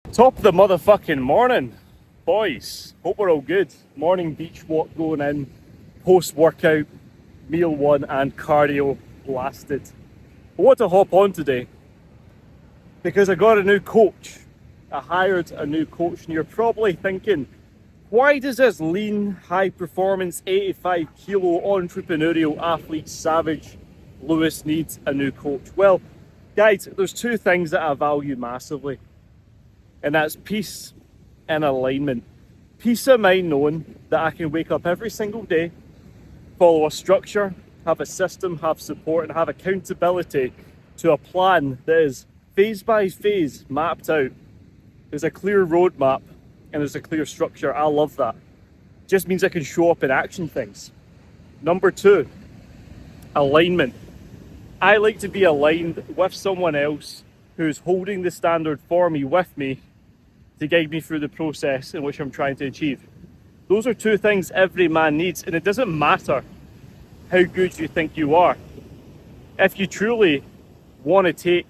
Top of the motherfucking morning, boys. Hope we're all good. Morning beach walk going in, post workout, meal one, and cardio blasted. I want to hop on today because I got a new coach. I hired a new coach, and you're probably thinking, why does this lean, high performance, 85 kilo entrepreneurial athlete savage Lewis need a new coach? Well, guys, there's two things that I value massively, and that's peace and alignment. Peace of mind knowing that I can wake up every single day, follow a structure, have a system, have support, and have accountability to a plan that is phase by phase mapped out. There's a clear roadmap and there's a clear structure. I love that. Just means I can show up and action things. Number two, alignment. I like to be aligned with someone else who's holding the standard for me, with me, to guide me through the process in which I'm trying to achieve. Those are two things every man needs, and it doesn't matter how good you think you are. If you truly want to take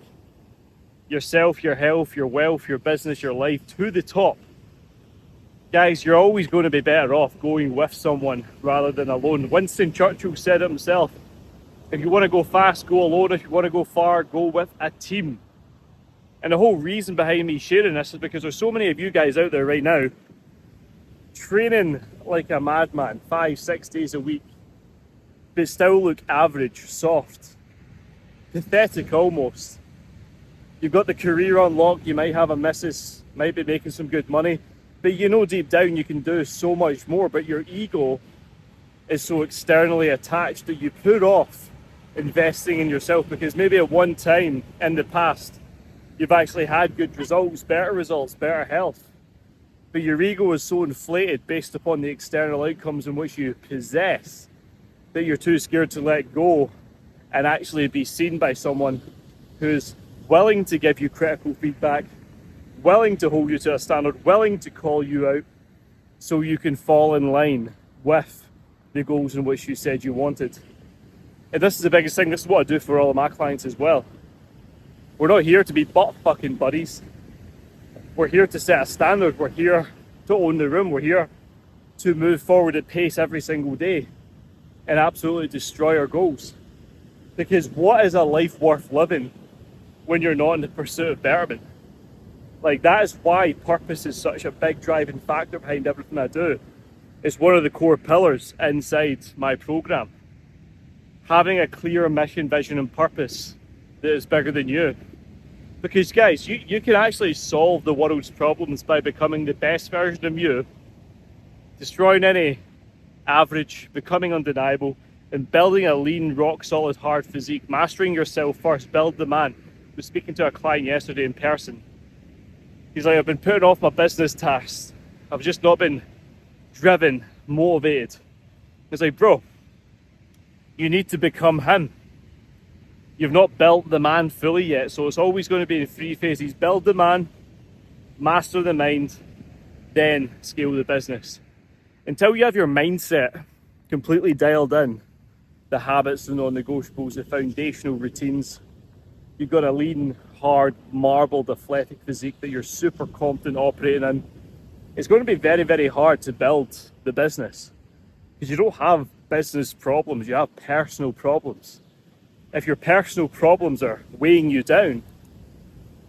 yourself, your health, your wealth, your business, your life to the top, guys, you're always going to be better off going with someone rather than alone. Winston Churchill said it himself. If you want to go fast, go alone. If you want to go far, go with a team. And the whole reason behind me sharing this is because there's so many of you guys out there right now training like a madman, 5-6 days a week, but still look average, soft, pathetic almost. You've got the career unlocked, you might have a missus, might be making some good money, but you know deep down you can do so much more, but your ego is so externally attached that you put off investing in yourself because maybe at one time in the past you've actually had good results, better health. But your ego is so inflated based upon the external outcomes in which you possess that you're too scared to let go and actually be seen by someone who's willing to give you critical feedback, willing to hold you to a standard, willing to call you out so you can fall in line with the goals in which you said you wanted. And this is the biggest thing. This is what I do for all of my clients as well. We're not here to be butt fucking buddies. We're here to set a standard. We're here to own the room. We're here to move forward at pace every single day and absolutely destroy our goals. Because what is a life worth living when you're not in the pursuit of betterment? Like, that is why purpose is such a big driving factor behind everything I do. It's one of the core pillars inside my program. Having a clear mission, vision, and purpose that is bigger than you. Because guys, you can actually solve the world's problems by becoming the best version of you, destroying any average, becoming undeniable, and building a lean, rock solid, hard physique, mastering yourself first, build the man. I was speaking to a client yesterday in person. He's like, I've been putting off my business tasks. I've just not been driven, motivated. He's like, bro, you need to become him. You've not built the man fully yet, so it's always going to be in three phases. Build the man, master the mind, then scale the business. Until you have your mindset completely dialed in, the habits, the non-negotiables, the foundational routines, you've got a lean, hard, marbled, athletic physique that you're super confident operating in, it's going to be very, very hard to build the business because you don't have business problems, you have personal problems. If your personal problems are weighing you down,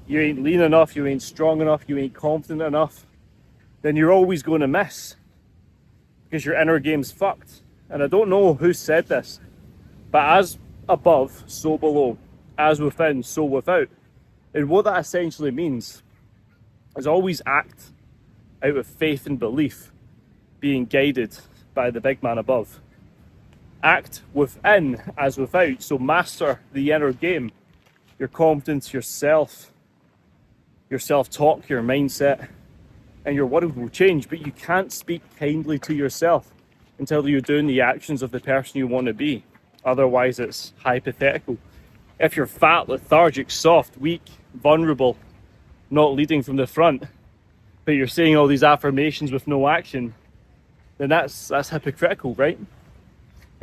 you ain't lean enough, you ain't strong enough, you ain't confident enough, then you're always going to miss because your inner game's fucked. And I don't know who said this, but as above, so below, as within, so without. And what that essentially means is always act out of faith and belief, being guided by the big man above. Act within as without, so master the inner game, your confidence, your self-talk, your mindset, and your world will change. But you can't speak kindly to yourself until you're doing the actions of the person you want to be. Otherwise, it's hypothetical. If you're fat, lethargic, soft, weak, vulnerable, not leading from the front, but you're saying all these affirmations with no action, then that's hypocritical, right?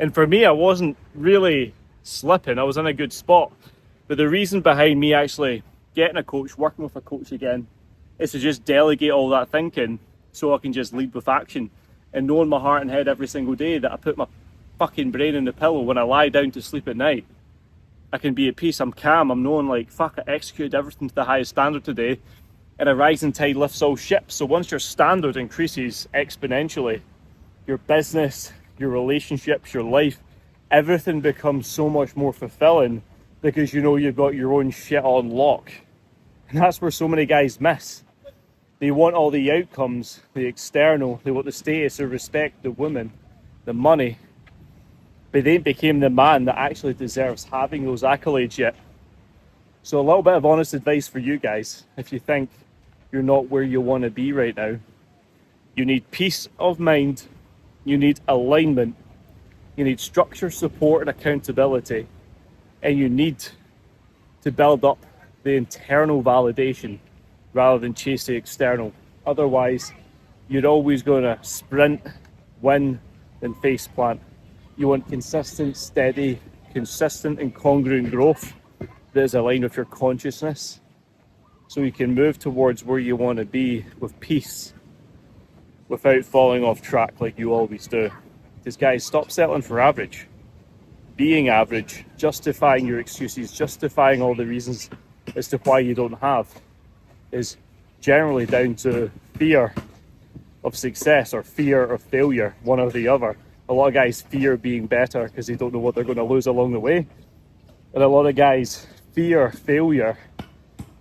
And for me, I wasn't really slipping. I was in a good spot. But the reason behind me actually getting a coach, working with a coach again, is to just delegate all that thinking so I can just lead with action. And know in my heart and head every single day that I put my fucking brain in the pillow when I lie down to sleep at night. I can be at peace, I'm calm, I'm knowing like, fuck, I executed everything to the highest standard today, and a rising tide lifts all ships. So once your standard increases exponentially, your business, your relationships, your life, everything becomes so much more fulfilling because you know you've got your own shit on lock. And that's where so many guys miss. They want all the outcomes, the external, they want the status, the respect, the woman, the money, but they became the man that actually deserves having those accolades yet. So a little bit of honest advice for you guys. If you think you're not where you want to be right now, you need peace of mind, you need alignment, you need structure, support, and accountability, and you need to build up the internal validation rather than chase the external. Otherwise, you're always going to sprint, win, then face plant. You want consistent, steady, consistent and congruent growth that is aligned with your consciousness, so you can move towards where you want to be with peace without falling off track like you always do. Because guys, stop settling for average. Being average, justifying your excuses, justifying all the reasons as to why you don't have, is generally down to fear of success or fear of failure, one or the other. A lot of guys fear being better because they don't know what they're going to lose along the way. And a lot of guys fear failure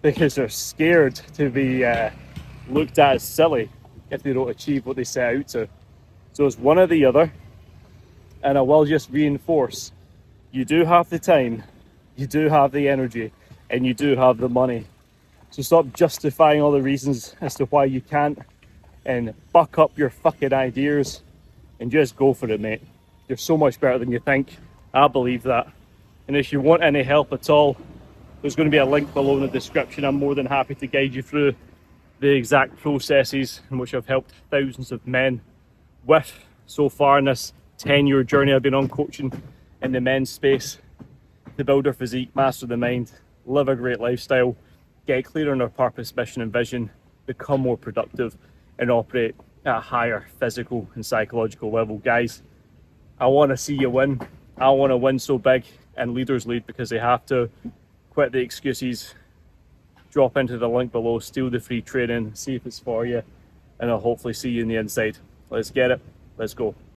because they're scared to be looked at as silly if they don't achieve what they set out to. So it's one or the other. And I will just reinforce, you do have the time, you do have the energy, and you do have the money. So stop justifying all the reasons as to why you can't, and buck up your fucking ideas and just go for it, mate. You're so much better than you think. I believe that. And if you want any help at all, there's going to be a link below in the description. I'm more than happy to guide you through the exact processes in which I've helped thousands of men with so far in this 10-year journey I've been on coaching in the men's space to build their physique, master the mind, live a great lifestyle, get clear on their purpose, mission and vision, become more productive and operate at a higher physical and psychological level. Guys, I want to see you win. I want to win so big, and leaders lead because they have to. Quit the excuses, drop into the link below, steal the free training, see if it's for you, and I'll hopefully see you in the inside. Let's get it. Let's go.